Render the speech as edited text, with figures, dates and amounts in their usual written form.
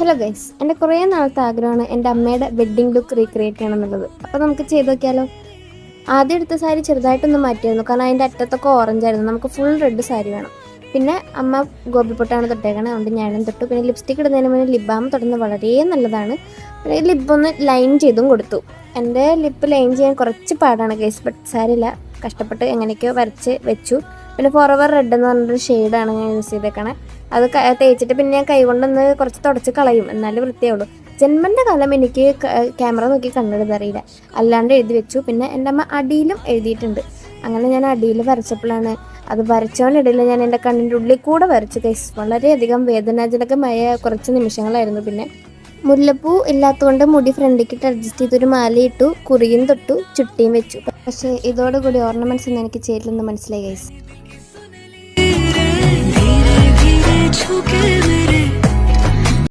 Hello guys, എൻ്റെ കുറേ നാളത്തെ ആഗ്രഹമാണ് എൻ്റെ അമ്മയുടെ വെഡ്ഡിങ് ലുക്ക് റീക്രിയേറ്റ് ചെയ്യണം എന്നുള്ളത്. അപ്പോൾ നമുക്ക് ചെയ്ത് നോക്കിയാലോ. ആദ്യം എടുത്ത സാരി ചെറുതായിട്ടൊന്ന് മാറ്റിയായിരുന്നു, കാരണം അതിൻ്റെ അറ്റത്തൊക്കെ ഓറഞ്ച് ആയിരുന്നു. നമുക്ക് ഫുൾ റെഡ് സാരി വേണം. പിന്നെ അമ്മ ഗോപിപ്പൊട്ടാണ് തൊട്ടേക്കണത്, അതുകൊണ്ട് ഞാനും തൊട്ടു. പിന്നെ ലിപ്സ്റ്റിക് ഇടുന്നതിന് മുന്നേ ലിപ് ബാം തൊടുന്നത് വളരെ നല്ലതാണ്. പിന്നെ ലിപ്പ് ഒന്ന് ലൈൻ ചെയ്തും കൊടുത്തു. എൻ്റെ ലിപ്പ് ലൈൻ ചെയ്യാൻ കുറച്ച് പാടാണ് ഗൈസ്, ബട്ട് സാരില്ല, കഷ്ടപ്പെട്ട് എങ്ങനെയൊക്കെയോ വരച്ച് വെച്ചു. പിന്നെ ഫോറെവർ റെഡ് എന്ന് പറഞ്ഞൊരു ഷെയ്ഡാണ് ഞാൻ യൂസ് ചെയ്തേക്കണേ. അത് തേച്ചിട്ട് പിന്നെ ഞാൻ കൈകൊണ്ടൊന്ന് കുറച്ച് തുടച്ച് കളയും, എന്നാലും വൃത്തിയാവുള്ളൂ. ജന്മൻ്റെ കാലം എനിക്ക് ക്യാമറ നോക്കി കണ്ടെടുത്തറിയില്ല, അല്ലാണ്ട് എഴുതി വെച്ചു. പിന്നെ എൻ്റെ അമ്മ അടിയിലും എഴുതിയിട്ടുണ്ട്. അങ്ങനെ ഞാൻ അടിയിൽ വരച്ചപ്പോഴാണ് അത് വരച്ചവനിടയിൽ ഞാൻ എൻ്റെ കണ്ണിൻ്റെ ഉള്ളിൽ കൂടെ വരച്ചു ഗൈസ്. വളരെയധികം വേദനാജനകമായ കുറച്ച് നിമിഷങ്ങളായിരുന്നു. പിന്നെ മുല്ലപ്പൂ ഇല്ലാത്തതുകൊണ്ട് മുടി ഫ്രണ്ടിക്കിട്ട് അഡ്ജസ്റ്റ് ചെയ്തൊരു മാലയിട്ടു, കുറിയും തൊട്ടു, ചുട്ടിയും വെച്ചു. പക്ഷേ ഇതോടുകൂടി ഓർണമെൻറ്റ്സ് ഒന്നും എനിക്ക് ചേരില്ലെന്ന് മനസ്സിലായി ഗൈസ്.